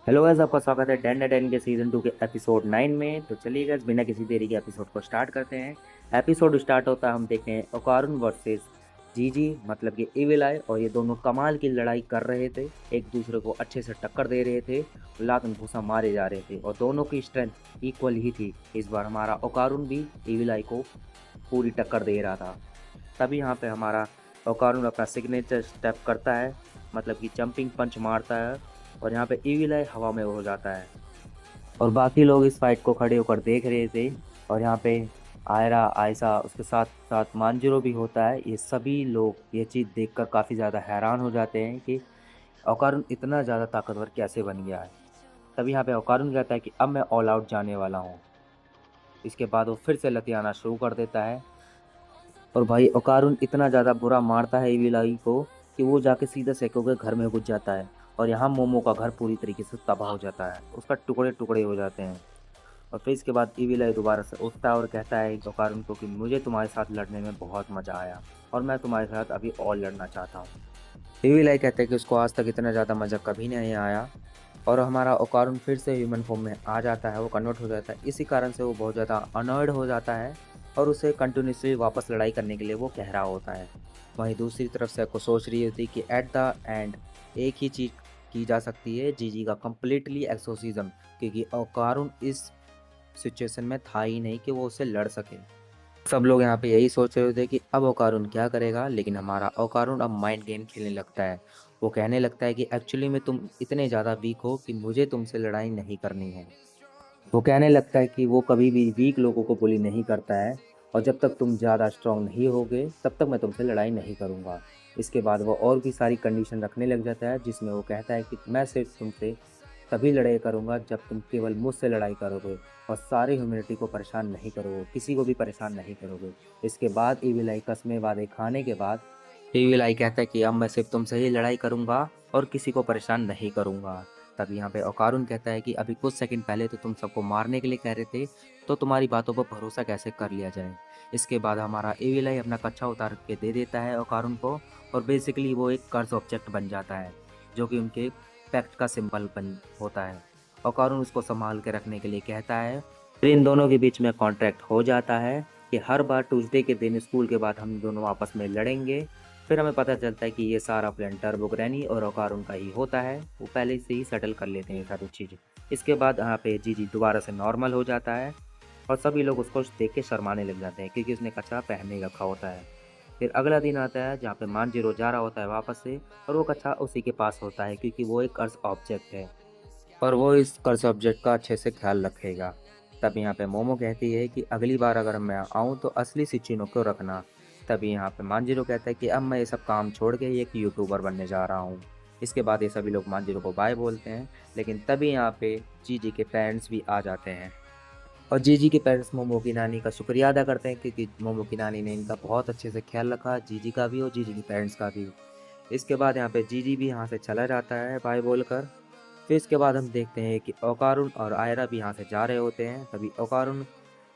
Hello guys, आपका स्वागत है 10 के सीजन 2 के एपिसोड 9 में। तो चलिए गाइस, बिना किसी देरी के एपिसोड को स्टार्ट करते हैं। एपिसोड स्टार्ट होता है, हम देखते हैं ओकारुन वर्सेस जीजी, मतलब कि इविल आई। और ये दोनों कमाल की लड़ाई कर रहे थे, एक दूसरे को अच्छे से टक्कर दे रहे थे, लात घूंसा मारे जा रहे थे और दोनों की स्ट्रेंथ इक्वल ही थी। इस बार हमारा ओकारुन भी इविल आई को पूरी टक्कर दे रहा था। तभी यहाँ पे हमारा ओकारुन अपना सिग्नेचर स्टेप करता है, मतलब कि जंपिंग पंच मारता है और यहाँ पे इविल आई हवा में हो जाता है। और बाकी लोग इस फाइट को खड़े होकर देख रहे थे। और यहाँ पे आयरा, आयसा, उसके साथ साथ मांजरो भी होता है। ये सभी लोग ये चीज़ देखकर काफ़ी ज़्यादा हैरान हो जाते हैं कि ओकारुन इतना ज़्यादा ताकतवर कैसे बन गया है। तभी यहाँ पे ओकारुन कहता है कि अब मैं ऑल आउट जाने वाला हूँ। इसके बाद वो फिर से लतियाना शुरू कर देता है। और भाई ओकारुन इतना ज़्यादा बुरा मारता है इविलाई को कि वो जाके सीधा सेको के घर में घुस जाता है। और यहाँ मोमो का घर पूरी तरीके से तबाह हो जाता है, उसका टुकड़े टुकड़े हो जाते हैं। और फिर इसके बाद इविलाई दोबारा से उठता है और कहता है ओकारुन को कि मुझे तुम्हारे साथ लड़ने में बहुत मज़ा आया और मैं तुम्हारे साथ अभी और लड़ना चाहता हूँ। इविलाई कहते हैं कि उसको आज तक इतना ज़्यादा मज़ा कभी नहीं आया। और हमारा ओकारुन फिर से ह्यूमन फॉर्म में आ जाता है, वो कन्वर्ट हो जाता है। इसी कारण से वो बहुत ज़्यादा अनॉयड हो जाता है और उसे कंटिन्यूसली वापस लड़ाई करने के लिए वो कह रहा होता है। वहीं दूसरी तरफ से को सोच रही होती कि एट द एंड एक ही चीज़ की जा सकती है, जीजी का कंप्लीटली एक्सोसिज्म, क्योंकि ओकारुन इस सिचुएशन में था ही नहीं कि वो उससे लड़ सके। सब लोग यहाँ पे यही सोच रहे थे कि अब ओकारुन क्या करेगा, लेकिन हमारा ओकारुन अब माइंड गेम खेलने लगता है। वो कहने लगता है कि एक्चुअली में तुम इतने ज़्यादा वीक हो कि मुझे तुमसे लड़ाई नहीं करनी है। वो कहने लगता है कि वो कभी भी वीक लोगों को बुली नहीं करता है और जब तक तुम ज़्यादा स्ट्रांग नहीं होगे तब तक मैं तुमसे लड़ाई नहीं करूँगा। इसके बाद वो और भी सारी कंडीशन रखने लग जाता है, जिसमें वो कहता है कि मैं सिर्फ तुमसे तभी लड़ाई करूँगा जब तुम केवल मुझसे लड़ाई करोगे और सारी ह्यूमैनिटी को परेशान नहीं करोगे, किसी को भी परेशान नहीं करोगे। इसके बाद इविल आई कस्में वादे खाने के बाद इविल आई कहता है कि अब मैं सिर्फ तुमसे ही लड़ाई करूँगा और किसी को परेशान नहीं करूँगा। तब यहाँ पे ओकारुन कहता है कि अभी कुछ सेकंड पहले तो तुम सबको मारने के लिए कह रहे थे, तो तुम्हारी बातों पर भरोसा कैसे कर लिया जाए। इसके बाद हमारा एविल आई अपना कच्चा उतार के दे देता है ओकारुन को और बेसिकली वो एक कर्स ऑब्जेक्ट बन जाता है, जो कि उनके पैक्ट का सिंबल बन होता है। ओकारुन उसको संभाल के रखने के लिए कहता है। फिर इन दोनों के बीच में कॉन्ट्रैक्ट हो जाता है कि हर बार ट्यूसडे के दिन स्कूल के बाद हम दोनों आपस में लड़ेंगे। फिर हमें पता चलता है कि ये सारा प्लान टर्बो ग्रैनी और ओकारुन का ही होता है, वो पहले से ही सेटल कर लेते हैं सारी चीज़ें। इसके बाद यहाँ पे जीजी दोबारा से नॉर्मल हो जाता है और सभी लोग उसको देख के शर्माने लग जाते हैं, क्योंकि उसने कच्चा पहन रखा होता है। फिर अगला दिन आता है जहाँ पे मानजीरो जा रहा होता है वापस से, और वो कच्चा उसी के पास होता है क्योंकि वो एक कर्स ऑब्जेक्ट है और वो इस कर्स ऑब्जेक्ट का अच्छे से ख्याल रखेगा। तब यहाँ पे मोमो कहती है कि अगली बार अगर मैं आऊँ तो असली सिचिनो को रखना। तभी यहाँ पे मांजिरो कहता है कि अब मैं ये सब काम छोड़ के एक यूट्यूबर बनने जा रहा हूँ। इसके बाद ये सभी लोग मांजिरो को बाय बोलते हैं, लेकिन तभी यहाँ पे जीजी के पेरेंट्स भी आ जाते हैं। और जीजी के पेरेंट्स मोमो की नानी का शुक्रिया अदा करते हैं, क्योंकि मोमो की नानी ने इनका बहुत अच्छे से ख्याल रखा, जीजी का भी और जीजी के पेरेंट्स का भी। इसके बाद यहाँ पे जीजी भी यहाँ से चला जाता है बाय बोलकर। फिर इसके बाद हम देखते हैं कि ओकारुन और आयरा भी यहाँ से जा रहे होते हैं। तभी ओकारुन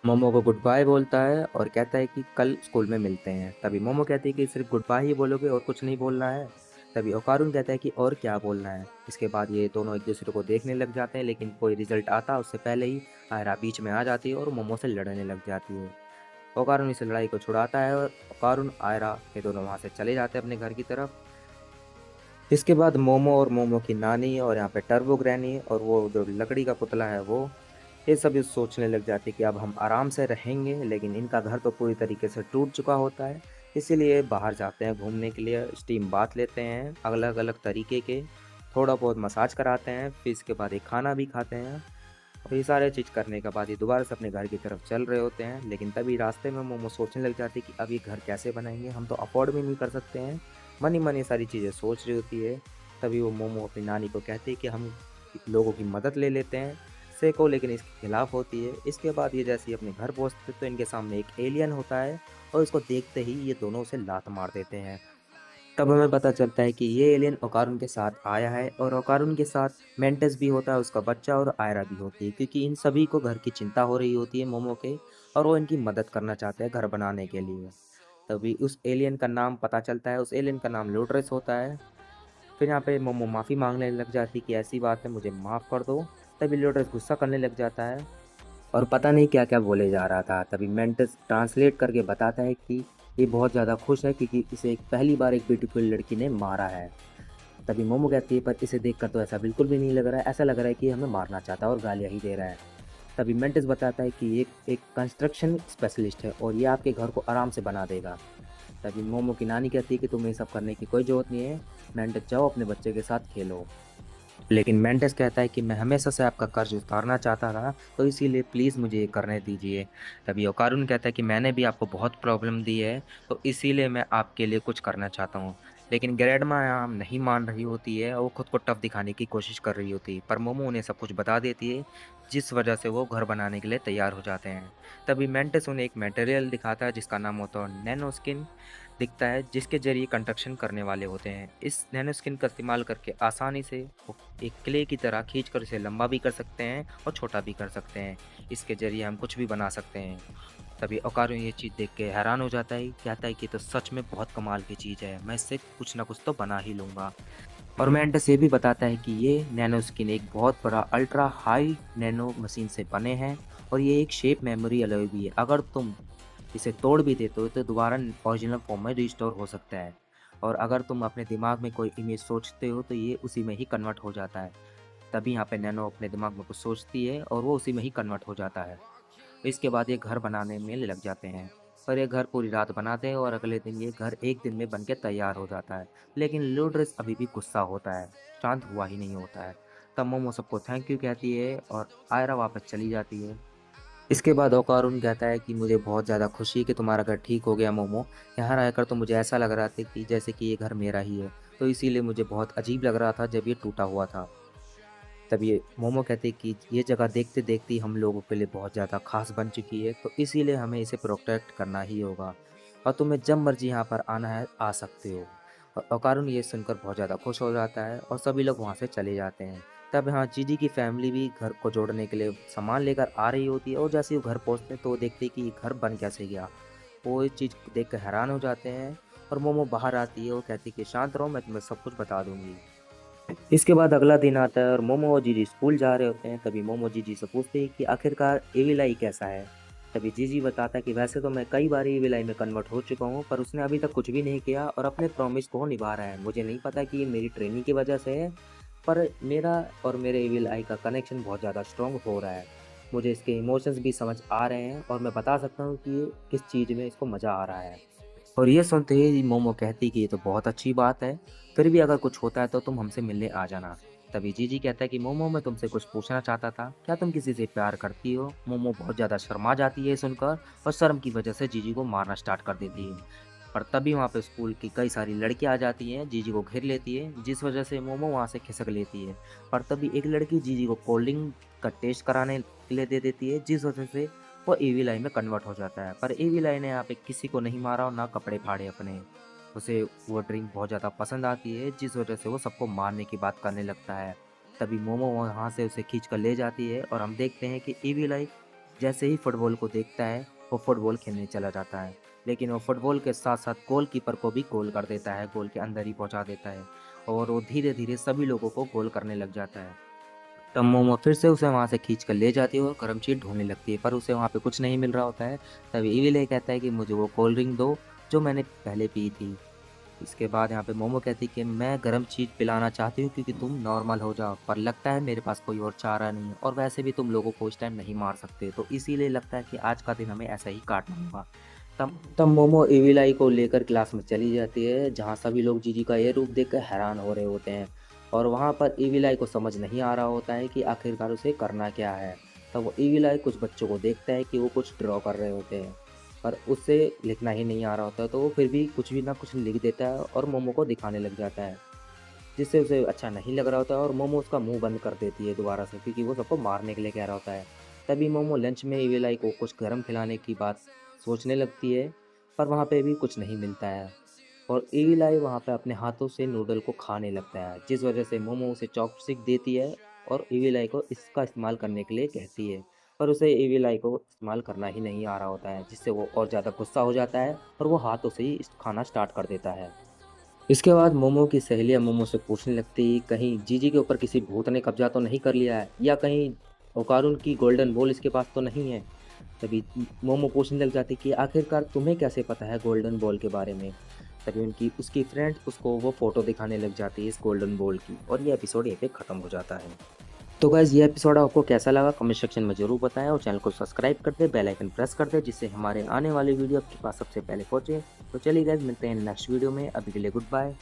मोमो को गुड बाय बोलता है और कहता है कि कल स्कूल में मिलते हैं। तभी मोमो कहती है कि सिर्फ गुड बाय ही बोलोगे और कुछ नहीं बोलना है। तभी ओकारुन कहता है कि और क्या बोलना है। इसके बाद ये दोनों एक दूसरे को देखने लग जाते हैं, लेकिन कोई रिजल्ट आता उससे पहले ही आयरा बीच में आ जाती है और मोमो से लड़ने लग जाती है। ओकारुन इस लड़ाई को छुड़ाता है और ओकारुन आयरा ये दोनों वहाँ से चले जाते हैं अपने घर की तरफ। इसके बाद मोमो और मोमो की नानी और यहाँ पे टर्बो ग्रैनी और वो जो लकड़ी का पुतला है वो, ये सभी सोचने लग जाते कि अब हम आराम से रहेंगे, लेकिन इनका घर तो पूरी तरीके से टूट चुका होता है। इसीलिए बाहर जाते हैं घूमने के लिए, स्टीम बाथ लेते हैं अलग अलग तरीके के, थोड़ा बहुत मसाज कराते हैं, फिर इसके बाद एक खाना भी खाते हैं। और ये सारे चीज़ करने के बाद ये दोबारा से अपने घर की तरफ चल रहे होते हैं, लेकिन तभी रास्ते में मोमो सोचने लग जाती है कि अब ये घर कैसे बनाएंगे, हम तो अफोर्ड भी नहीं कर सकते हैं। मन ही मन ये सारी चीज़ें सोच रही होती है। तभी वो मोमो अपनी नानी को कहती है कि हम लोगों की मदद ले लेते हैं। सेको लेकिन इसके खिलाफ होती है। इसके बाद ये जैसे ही अपने घर पहुँचते तो इनके सामने एक एलियन होता है और इसको देखते ही ये दोनों उसे लात मार देते हैं। तब हमें पता चलता है कि ये एलियन ओकारुन के साथ आया है और ओकारुन के साथ मेंटेस भी होता है, उसका बच्चा, और आयरा भी होती है, क्योंकि इन सभी को घर की चिंता हो रही होती है मोमो के, और वो इनकी मदद करना चाहते हैं घर बनाने के लिए। तभी उस एलियन का नाम पता चलता है, उस एलियन का नाम लोटरेस होता है। फिर यहाँ पे मोमो माफ़ी मांगने लग जाती कि ऐसी बात है, मुझे माफ़ कर दो। तभी लोटस गुस्सा करने लग जाता है और पता नहीं क्या क्या बोले जा रहा था। तभी मेंटस ट्रांसलेट करके बताता है कि ये बहुत ज़्यादा खुश है क्योंकि इसे पहली बार एक ब्यूटीफुल लड़की ने मारा है। तभी मोमो कहती है पर इसे देखकर तो ऐसा बिल्कुल भी नहीं लग रहा है, ऐसा लग रहा है कि ये हमें मारना चाहता है और गालियाँ ही दे रहा है। तभी मेंटिस बताता है कि ये एक कंस्ट्रक्शन स्पेशलिस्ट है और ये आपके घर को आराम से बना देगा। तभी मोमो की नानी कहती है कि तुम्हें ये सब करने की कोई ज़रूरत नहीं है, मेंटिस जाओ अपने बच्चे के साथ खेलो। लेकिन मेंटिस कहता है कि मैं हमेशा से आपका कर्ज उतारना चाहता था, तो इसीलिए प्लीज़ मुझे ये करने दीजिए। तभी ओकारुन कहता है कि मैंने भी आपको बहुत प्रॉब्लम दी है, तो इसीलिए मैं आपके लिए कुछ करना चाहता हूँ। लेकिन ग्रैंडमा यहाँ नहीं मान रही होती है और वो खुद को टफ दिखाने की कोशिश कर रही होती है, पर मोमो उन्हें सब कुछ बता देती है, जिस वजह से वो घर बनाने के लिए तैयार हो जाते हैं। तभी मेंटिस उन्हें एक मटेरियल दिखाता है जिसका नाम होता है नैनो स्किन दिखता है, जिसके जरिए कंस्ट्रक्शन करने वाले होते हैं। इस नैनो स्किन का इस्तेमाल करके आसानी से वो एक क्ले की तरह खींचकर इसे लंबा भी कर सकते हैं और छोटा भी कर सकते हैं। इसके जरिए हम कुछ भी बना सकते हैं। तभी ओकारो ये चीज़ देख के हैरान हो जाता है, कहता है कि तो सच में बहुत कमाल की चीज़ है, मैं इससे कुछ ना कुछ तो बना ही लूँगा। और मेंटेस ये भी बताता है कि ये नैनो स्किन एक बहुत बड़ा अल्ट्रा हाई नैनो मशीन से बने हैं और ये एक शेप मेमोरी अलॉय भी है। अगर तुम इसे तोड़ भी देते हो तो दोबारा ओरिजिनल फॉर्म में रिस्टोर हो सकता है। और अगर तुम अपने दिमाग में कोई इमेज सोचते हो तो ये उसी में ही कन्वर्ट हो जाता है। तभी यहाँ पे नैनो अपने दिमाग में कुछ सोचती है और वो उसी में ही कन्वर्ट हो जाता है। इसके बाद ये घर बनाने में लग जाते हैं। पर ये घर पूरी रात बनाते हैं और अगले दिन ये घर एक दिन में बन के तैयार हो जाता है। लेकिन लूड्रिस अभी भी गुस्सा होता है, शांत हुआ ही नहीं होता है। तब मोमो सबको थैंक यू कहती है और आयरा वापस चली जाती है। इसके बाद ओकारुन कहता है कि मुझे बहुत ज़्यादा खुशी है कि तुम्हारा घर ठीक हो गया मोमो। यहाँ रहकर तो मुझे ऐसा लग रहा था कि जैसे कि ये घर मेरा ही है, तो इसीलिए मुझे बहुत अजीब लग रहा था जब ये टूटा हुआ था। तब ये मोमो कहते कि ये जगह देखते देखते ही हम लोगों के लिए बहुत ज़्यादा खास बन चुकी है, तो इसीलिए हमें इसे प्रोटेक्ट करना ही होगा और तुम्हें जब मर्जी यहाँ पर आना है आ सकते हो। और ओकारुन ये सुनकर बहुत ज़्यादा खुश हो जाता है और सभी लोग वहाँ से चले जाते हैं। तब यहाँ जीजी की फैमिली भी घर को जोड़ने के लिए सामान लेकर आ रही होती है और जैसे ही वो घर पहुँचते हैं तो वो देखते हैं कि ये घर बन कैसे गया। वो इस चीज़ को देख कर हैरान हो जाते हैं और मोमो बाहर आती है, वो कहती है कि शांत रहो, मैं तुम्हें सब कुछ बता दूंगी। इसके बाद अगला दिन आता है और मोमो और जीजी स्कूल जा रहे होते हैं। तभी मोमो जीजी से पूछते हैं कि आखिरकार एविल आई कैसा है। तभी जीजी बताता है कि वैसे तो मैं कई बार एविल आई में कन्वर्ट हो चुका हूँ, पर उसने अभी तक कुछ भी नहीं किया और अपने प्रॉमिस को निभा रहा है। मुझे नहीं पता कि ये मेरी ट्रेनिंग की वजह से है, पर मेरा और मेरे एविल आई का कनेक्शन बहुत ज़्यादा स्ट्रॉन्ग हो रहा है। मुझे इसके इमोशंस भी समझ आ रहे हैं और मैं बता सकता हूँ कि ये किस चीज़ में इसको मज़ा आ रहा है। और ये सुनते ही मोमो कहती कि ये तो बहुत अच्छी बात है, फिर भी अगर कुछ होता है तो तुम हमसे मिलने आ जाना। तभी जीजी कहता है कि मोमो मैं तुमसे कुछ पूछना चाहता था, क्या तुम किसी से प्यार करती हो। मोमो बहुत ज़्यादा शर्मा जाती है सुनकर और शर्म की वजह से जीजी को मारना स्टार्ट कर देती है। पर तभी वहाँ पे स्कूल की कई सारी लड़कियाँ आ जाती हैं, जीजी को घेर लेती है, जिस वजह से मोमो वहाँ से खिसक लेती है। पर तभी एक लड़की जीजी को कोल्ड ड्रिंक का टेस्ट कराने के लिए दे देती है, जिस वजह से वो ईवी आई में कन्वर्ट हो जाता है। पर ईवी आई ने यहाँ पे किसी को नहीं मारा और ना कपड़े फाड़े अपने। उसे वो ड्रिंक बहुत ज़्यादा पसंद आती है, जिस वजह से वो सबको मारने की बात करने लगता है। तभी मोमो वहाँ से उसे खींच कर ले जाती है और हम देखते हैं कि ईवी आई जैसे ही फुटबॉल को देखता है वो फुटबॉल खेलने चला जाता है। लेकिन वो फुटबॉल के साथ साथ गोलकीपर को भी गोल कर देता है, गोल के अंदर ही पहुँचा देता है और वो धीरे धीरे सभी लोगों को गोल करने लग जाता है। तब मोमो फिर से उसे वहाँ से खींच कर ले जाती है और गर्म चीज़ ढूँढने लगती है, पर उसे वहाँ पे कुछ नहीं मिल रहा होता है। तभी इविल कहता है कि मुझे वो कोल्ड ड्रिंक दो जो मैंने पहले पी थी। इसके बाद यहाँ पे मोमो कहती है कि मैं गर्म चीज़ पिलाना चाहती हूँ क्योंकि तुम नॉर्मल हो जाओ, पर लगता है मेरे पास कोई और चारा नहीं है और वैसे भी तुम लोगों को इस टाइम नहीं मार सकते, तो इसीलिए लगता है कि आज का दिन हमें ऐसा ही काटना होगा। तब मोमो इविल आई को लेकर क्लास में चली जाती है, जहाँ सभी लोग जीजी का ये रूप देखकर हैरान हो रहे होते हैं और वहाँ पर इविल आई को समझ नहीं आ रहा होता है कि आखिरकार उसे करना क्या है। तब वो इविल आई कुछ बच्चों को देखता है कि वो कुछ ड्रॉ कर रहे होते हैं, पर उससे लिखना ही नहीं आ रहा होता है, तो वो फिर भी कुछ भी ना कुछ लिख देता है और मोमो को दिखाने लग जाता है, जिससे उसे अच्छा नहीं लग रहा होता है और मोमो उसका मुंह बंद कर देती है दोबारा से, क्योंकि वो सबको मारने के लिए कह रहा होता है। तभी मोमो लंच में इविल आई को कुछ गर्म खिलाने की बात सोचने लगती है, पर वहाँ पे भी कुछ नहीं मिलता है और इविल आई वहाँ पे अपने हाथों से नूडल को खाने लगता है, जिस वजह से मोमो उसे चॉपस्टिक देती है और इविल आई को इसका इस्तेमाल करने के लिए कहती है। पर उसे इविल आई को इस्तेमाल करना ही नहीं आ रहा होता है, जिससे वो और ज़्यादा गुस्सा हो जाता है और वो हाथों से ही खाना स्टार्ट कर देता है। इसके बाद मोमो की सहेलियां मोमो से पूछने लगती कहीं जीजी के ऊपर किसी भूत ने कब्जा तो नहीं कर लिया है, या कहीं ओकारुन की गोल्डन बॉल इसके पास तो नहीं है। तभी मोमो पूछने लग जाती कि आखिरकार तुम्हें कैसे पता है गोल्डन बॉल के बारे में। तभी उनकी उसकी फ्रेंड उसको वो फोटो दिखाने लग जाती है इस गोल्डन बॉल की, और ये एपिसोड यहीं पे ख़त्म हो जाता है। तो गाइज़ ये एपिसोड आपको कैसा लगा कमेंट सेक्शन में ज़रूर बताएं, और चैनल को सब्सक्राइब कर दे, बेल आइकन प्रेस कर दे, जिससे हमारे आने वाली वीडियो आपके पास सबसे पहले पहुंचे। तो चलिए गाइज़ मिलते हैं नेक्स्ट वीडियो में, अभी के लिए गुड बाय।